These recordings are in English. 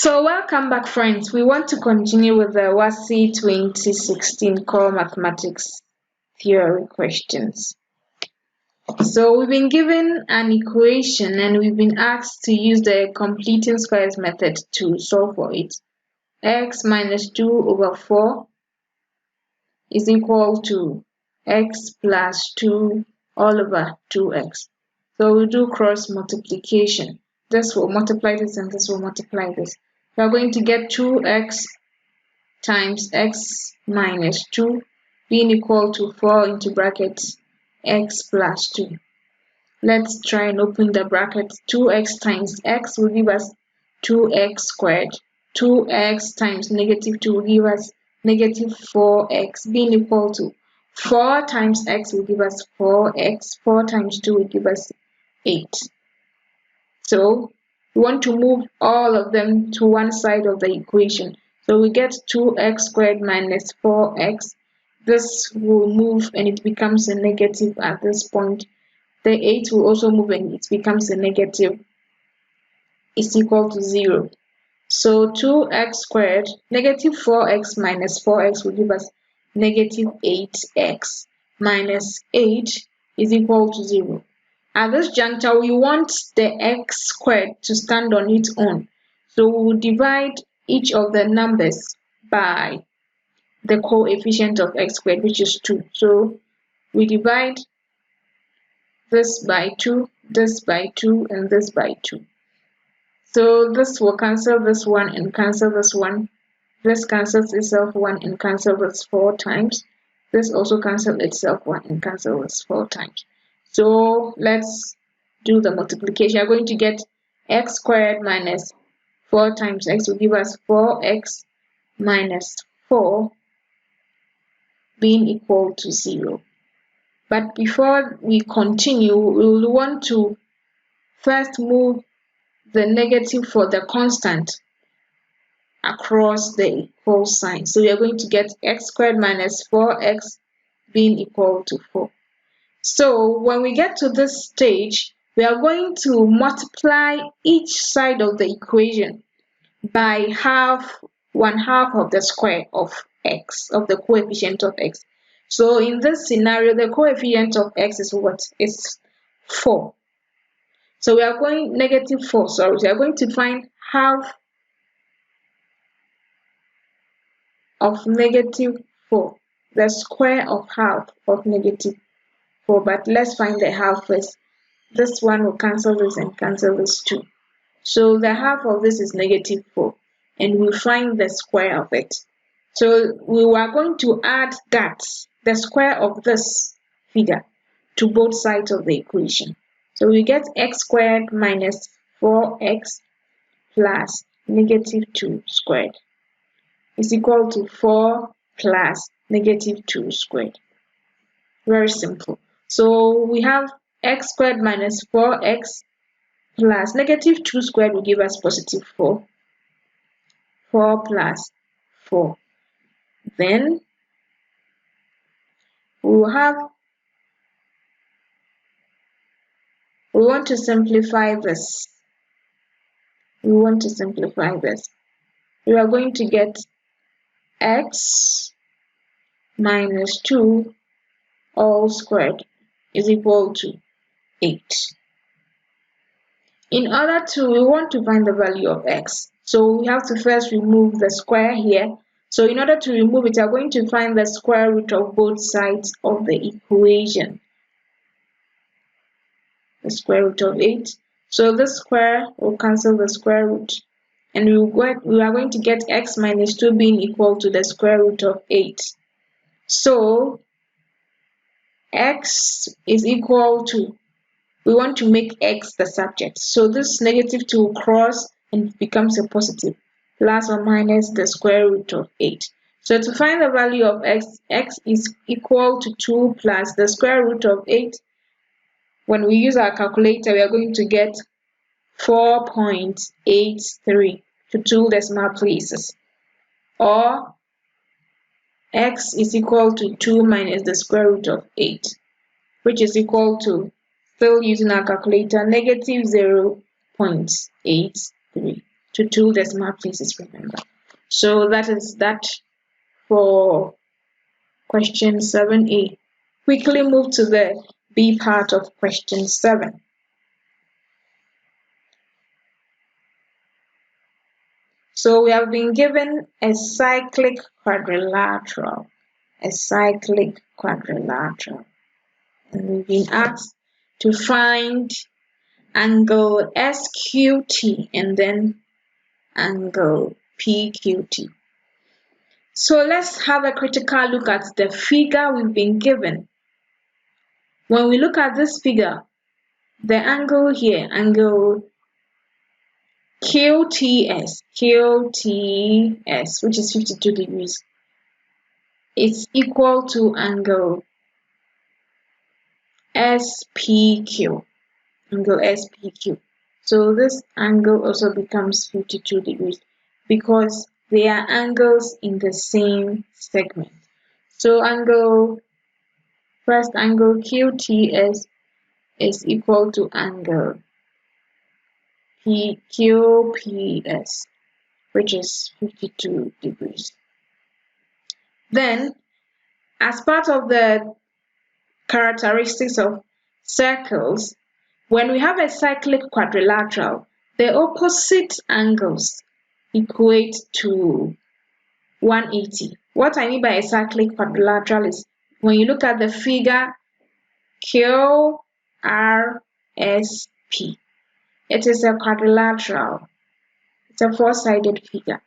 So welcome back, friends. We want to continue with the WASSCE 2016 Core Mathematics Theory questions. So we've been given an equation and we've been asked to use the completing squares method to solve for it. X minus 2 over 4 is equal to x plus 2 all over 2x. So we'll do cross multiplication. This will multiply this and this will multiply this. We are going to get 2x times x minus 2 being equal to 4 into brackets x plus 2. Let's try and open the bracket. 2x times x will give us 2x squared. 2x times negative 2 will give us negative 4x being equal to 4 times x will give us 4x. 4 times 2 will give us 8. So we want to move all of them to one side of the equation. So we get 2x squared minus 4x. This will move and it becomes a negative at this point. The 8 will also move and it becomes a negative. Is equal to 0. So 2x squared, negative 4x minus 4x will give us negative 8x minus 8 is equal to 0. At this juncture, we want the x squared to stand on its own. So we will divide each of the numbers by the coefficient of x squared, which is 2. So we divide this by 2, this by 2, and this by 2. So this will cancel this one and cancel this one. This cancels itself 1 and cancels this 4 times. This also cancels itself 1 and cancels this 4 times. So let's do the multiplication. We are going to get x squared minus 4 times x will give us 4x minus 4 being equal to 0. But before we continue, we will want to first move the negative for the constant across the equal sign. So we are going to get x squared minus 4x being equal to 4. So when we get to this stage, we are going to multiply each side of the equation by one half of the square of x, of the coefficient of x. So in this scenario, the coefficient of x is what? Is 4. So we are going negative 4, sorry. We are going to find half of negative 4, the square of half of negative 4. But let's find the half first. This one will cancel this and cancel this too. So the half of this is negative 4, and we'll find the square of it. So we are going to add that, the square of this figure, to both sides of the equation. So we get x squared minus 4x plus negative 2 squared is equal to 4 plus negative 2 squared. Very simple. So we have x squared minus 4x plus negative 2 squared will give us positive 4. 4 plus 4. Then we want to simplify this. We are going to get x minus 2 all squared is equal to 8. We want to find the value of x. So we have to first remove the square here. So in order to remove it, we are going to find the square root of both sides of the equation. The square root of 8. So this square will cancel the square root. And we are going to get x minus 2 being equal to the square root of 8. So x is equal to, we want to make x the subject. So this negative 2 will cross and it becomes a positive, plus or minus the square root of 8. So to find the value of x, x is equal to 2 plus the square root of 8. When we use our calculator, we are going to get 4.83 to 2 decimal places. Or x is equal to 2 minus the square root of 8, which is equal to, still using our calculator, negative 0.83. to 2 decimal places, remember. So that is that for question 7a. Quickly move to the B part of question 7. So we have been given a cyclic quadrilateral, and we've been asked to find angle SQT and then angle PQT. So let's have a critical look at the figure we've been given. When we look at this figure, the angle here, angle QTS, which is 52 degrees, is equal to angle SPQ, So this angle also becomes 52 degrees because they are angles in the same segment. So first angle QTS is equal to angle QPS, which is 52 degrees. Then, as part of the characteristics of circles, when we have a cyclic quadrilateral, the opposite angles equate to 180. What I mean by a cyclic quadrilateral is when you look at the figure QRSP, it is a quadrilateral. It's a four-sided figure.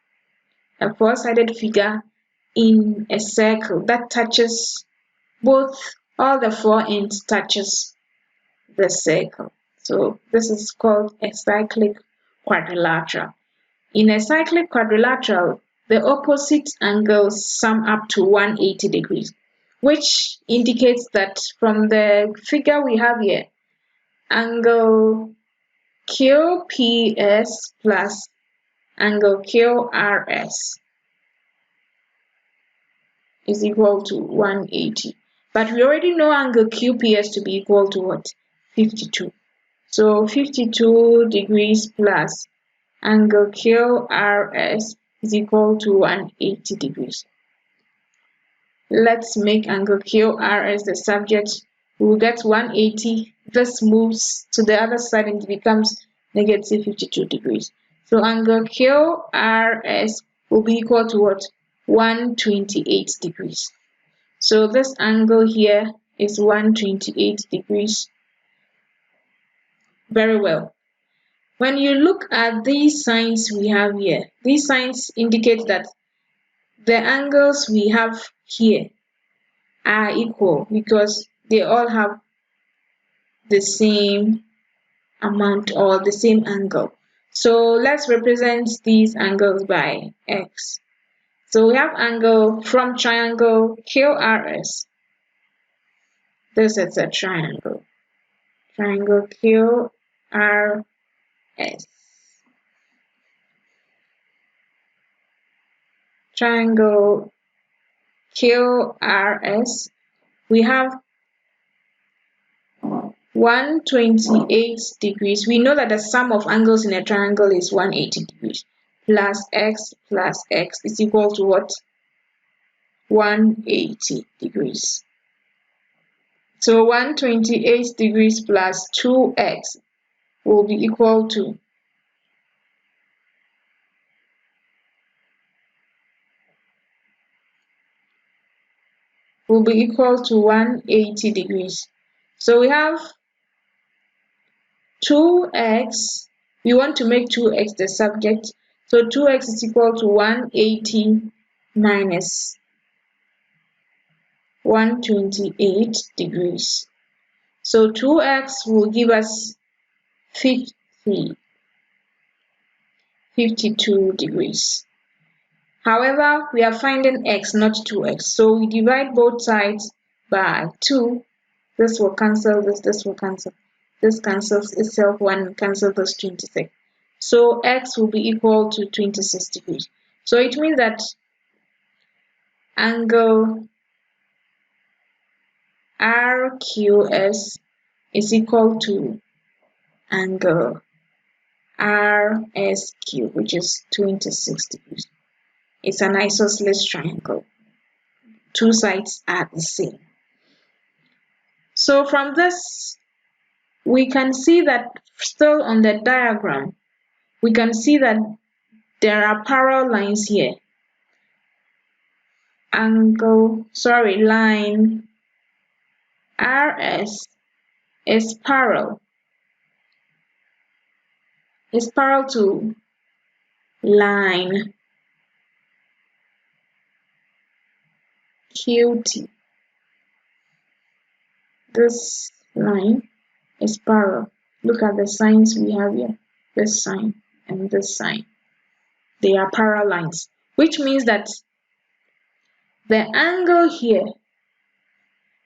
A four-sided figure in a circle that touches all the four ends touches the circle. So this is called a cyclic quadrilateral. In a cyclic quadrilateral, the opposite angles sum up to 180 degrees, which indicates that from the figure we have here, angle QPS plus angle QRS is equal to 180. But we already know angle QPS to be equal to what? 52. So 52 degrees plus angle QRS is equal to 180 degrees. Let's make angle QRS the subject. We'll get 180. This moves to the other side and it becomes negative 52 degrees. So angle QRS will be equal to what? 128 degrees. So this angle here is 128 degrees. Very well. When you look at these signs we have here, these signs indicate that the angles we have here are equal because they all have the same amount or the same angle. So let's represent these angles by x. So we have angle from triangle QRS. This is a triangle. Triangle QRS. Triangle QRS. We have 128 degrees. We know that the sum of angles in a triangle is 180 degrees. Plus x is equal to what? 180 degrees. So 128 degrees plus 2x will be equal to 180 degrees. So we have 2x. We want to make 2x the subject. So 2x is equal to 180 minus 128 degrees. So 2x will give us 52 degrees. However, we are finding x, not 2x. So we divide both sides by 2. This will cancel this will cancel. This cancels itself, 1 cancels this 26. So x will be equal to 26 degrees. So it means that angle RQS is equal to angle RSQ, which is 26 degrees. It's an isosceles triangle. Two sides are the same. So from this, we can see that still on the diagram, we can see that there are parallel lines here. Line RS is parallel to line QT. This line is parallel. Look at the signs we have here. This sign and this sign. They are parallel lines, which means that the angle here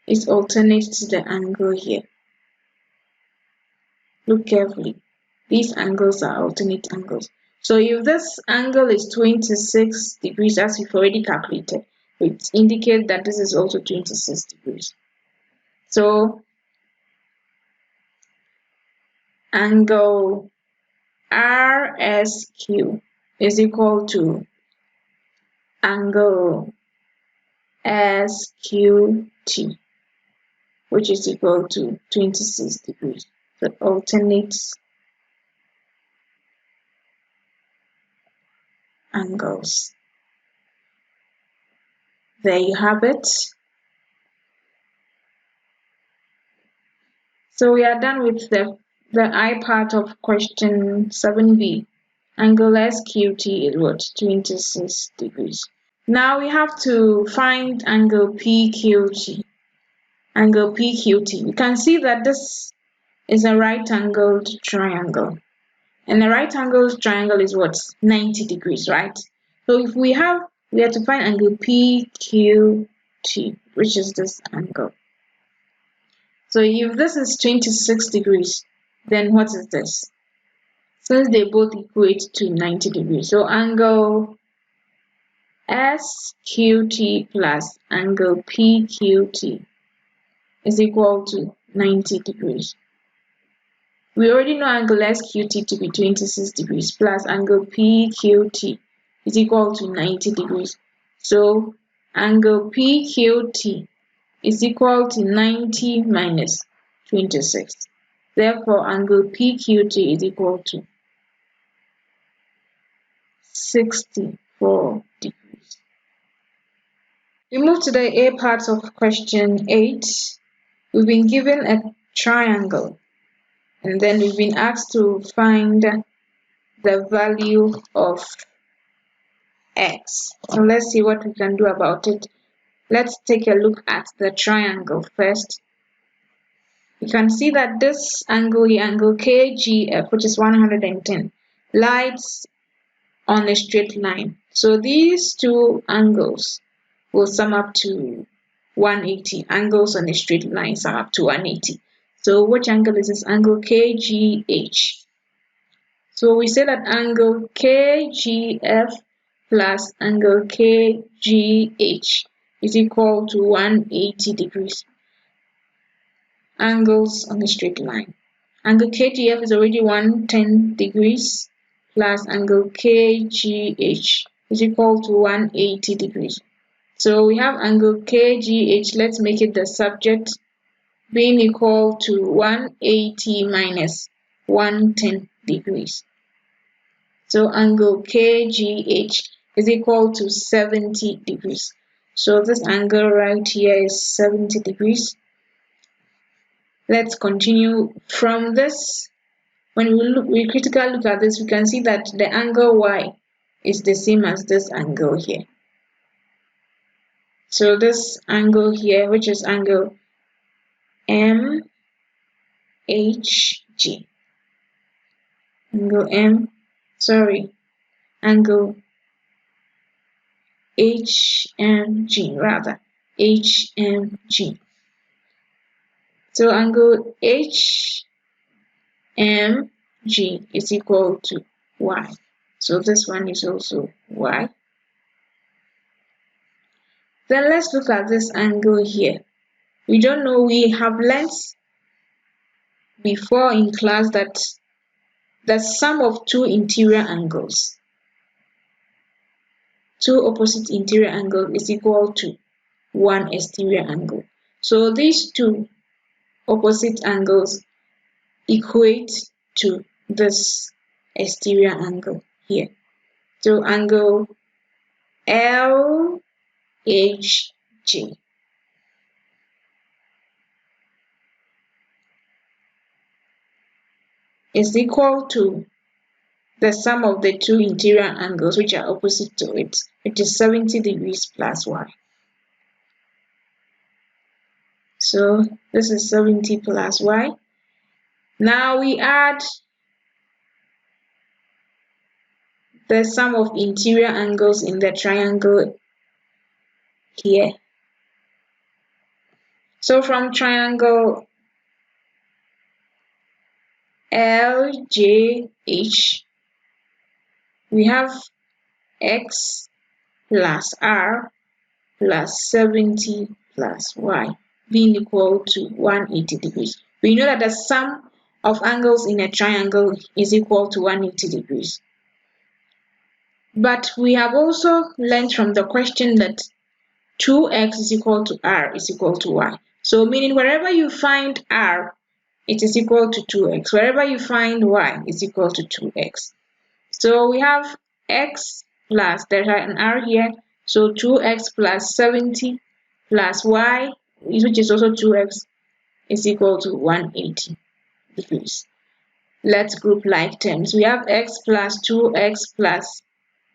is alternate to the angle here. Look carefully. These angles are alternate angles. So if this angle is 26 degrees, as we've already calculated, it indicates that this is also 26 degrees. So angle RSQ is equal to angle SQT, which is equal to 26 degrees. So alternate angles. There you have it. So we are done with the I part of question 7b. Angle SQT is what? 26 degrees. Now we have to find angle PQT. Angle PQT. You can see that this is a right-angled triangle. And a right-angled triangle is what? 90 degrees, right? So if we have to find angle PQT, which is this angle. So if this is 26 degrees, then what is this? Since they both equate to 90 degrees. So angle SQT plus angle PQT is equal to 90 degrees. We already know angle SQT to be 26 degrees plus angle PQT is equal to 90 degrees. So angle PQT is equal to 90 minus 26. Therefore, angle PQT is equal to 64 degrees. We move to the A part of question 8. We've been given a triangle, and then we've been asked to find the value of x. So let's see what we can do about it. Let's take a look at the triangle first. You can see that this angle here, angle KGF, which is 110, lies on a straight line. So these two angles will sum up to 180. Angles on a straight line sum up to 180. So which angle is this? Angle KGH. So we say that angle KGF plus angle KGH is equal to 180 degrees. Angles on a straight line. Angle KGF is already 110 degrees plus angle KGH is equal to 180 degrees. So we have angle KGH, let's make it the subject, being equal to 180 minus 110 degrees. So angle KGH is equal to 70 degrees. So this angle right here is 70 degrees. Let's continue from this. When we critically look at this, we can see that the angle Y is the same as this angle here. So this angle here, which is angle MHG, angle HMG rather, HMG. So angle HMG is equal to Y. So this one is also Y. Then let's look at this angle here. We don't know, we have learnt before in class that the sum of two interior angles, two opposite interior angles, is equal to one exterior angle. So these two opposite angles equate to this exterior angle here. So angle LHG is equal to the sum of the two interior angles which are opposite to it, which is 70 degrees plus y. So this is 70 plus y. Now we add the sum of interior angles in the triangle here. So from triangle LJH, we have x plus r plus 70 plus y being equal to 180 degrees. We know that the sum of angles in a triangle is equal to 180 degrees. But we have also learned from the question that 2x is equal to r is equal to y. So meaning wherever you find r, it is equal to 2x. Wherever you find y, is equal to 2x. So we have x plus, there's an r here, so 2x plus 70 plus y, which is also 2x, is equal to 180 degrees. Let's group like terms. We have x plus 2x plus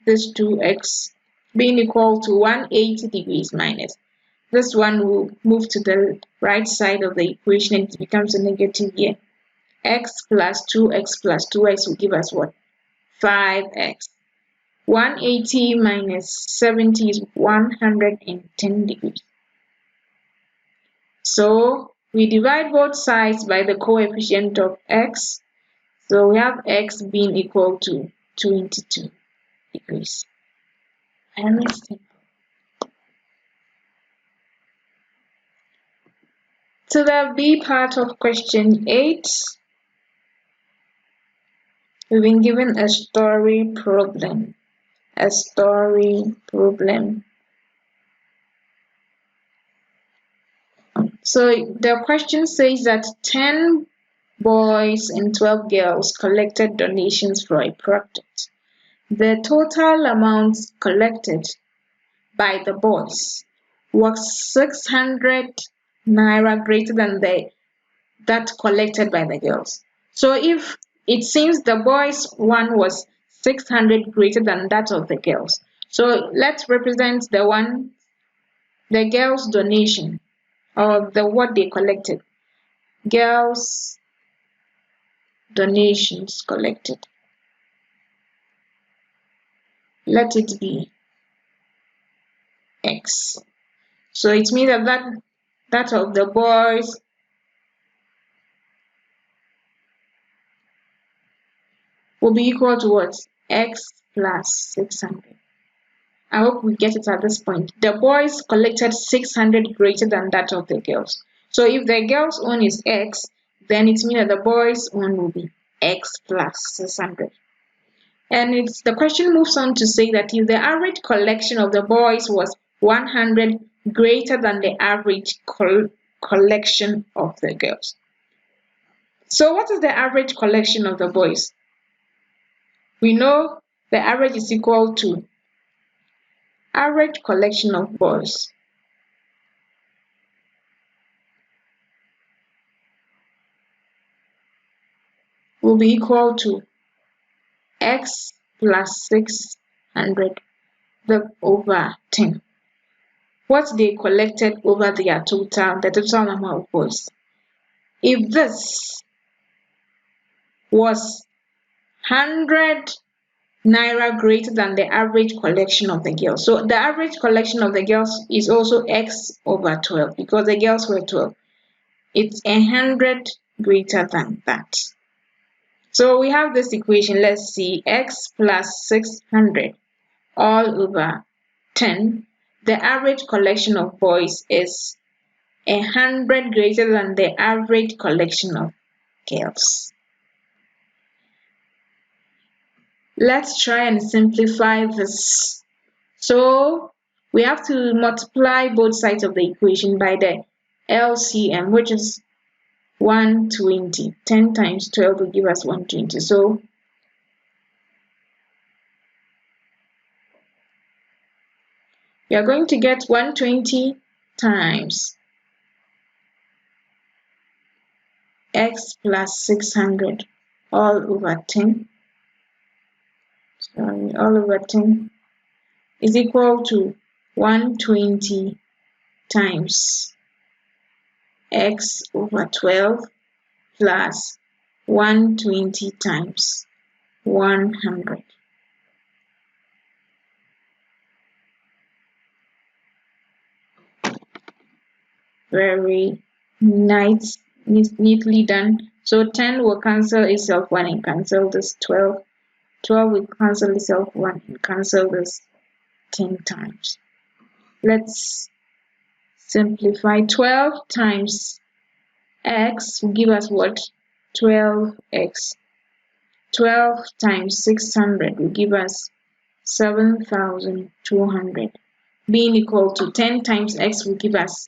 this 2x being equal to 180 degrees minus. This one will move to the right side of the equation and it becomes a negative here. X plus 2x plus 2x will give us what? 5x. 180 minus 70 is 110 degrees. So we divide both sides by the coefficient of x. So we have x being equal to 22 degrees. Very simple. To the B part of question 8, we've been given a story problem. A story problem. So the question says that 10 boys and 12 girls collected donations for a project. The total amount collected by the boys was 600 naira greater than that collected by the girls. So if it seems the boys one was 600 greater than that of the girls. So let's represent the girls' donation or what they collected. Girls' donations collected. Let it be X. So it means that of the boys will be equal to what? X plus 600. I hope we get it at this point. The boys collected 600 greater than that of the girls. So if the girls' own is X, then it means that the boys' own will be X plus 600. And the question moves on to say that if the average collection of the boys was 100 greater than the average collection of the girls. So what is the average collection of the boys? We know the average is equal to average collection of boys will be equal to X plus 600 over 10. What they collected over the total number of boys. If this was 100 naira greater than the average collection of the girls. So the average collection of the girls is also X over 12 because the girls were 12. It's 100 greater than that. So we have this equation. Let's see, X plus 600 all over 10. The average collection of boys is 100 greater than the average collection of girls. Let's try and simplify this. So we have to multiply both sides of the equation by the LCM, which is 120. 10 times 12 will give us 120. So we are going to get 120 times x plus 600 all over 10. All over 10 is equal to 120 times x over 12 plus 120 times 100. Very nice, neatly done. So 10 will cancel itself 1 and cancel this 12. 12 will cancel itself 1 and cancel this 10 times. Let's simplify. 12 times x will give us what? 12x. 12 times 600 will give us 7,200. Being equal to 10 times x will give us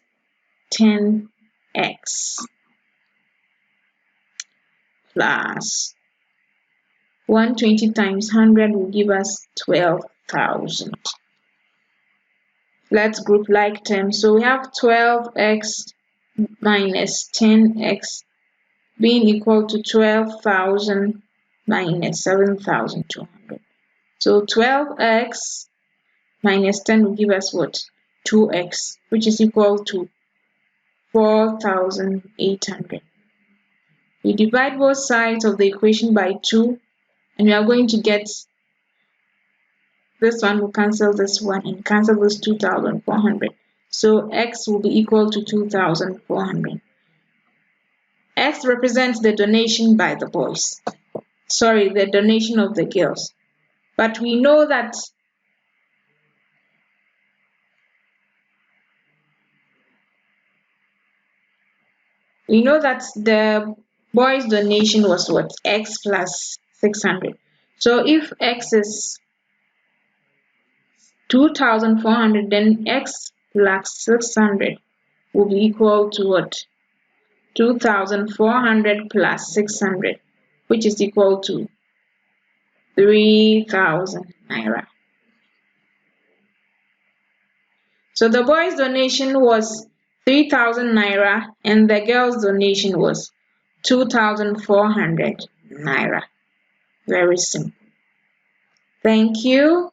10x plus 120 times 100 will give us 12,000. Let's group like terms. So we have 12x minus 10x being equal to 12,000 minus 7,200. So 12x minus 10 will give us what? 2x, which is equal to 4,800. We divide both sides of the equation by 2, and we are going to get this one will cancel this one and cancel this 2,400. So x will be equal to 2,400. X represents the donation by the boys. Sorry, the donation of the girls. But we know that the boys' donation was what? X plus 600. So if x is 2,400, then x plus 600 will be equal to what? 2,400 plus 600, which is equal to 3,000 naira. So the boys' donation was 3,000 naira and the girls' donation was 2,400 naira. Very simple. Thank you.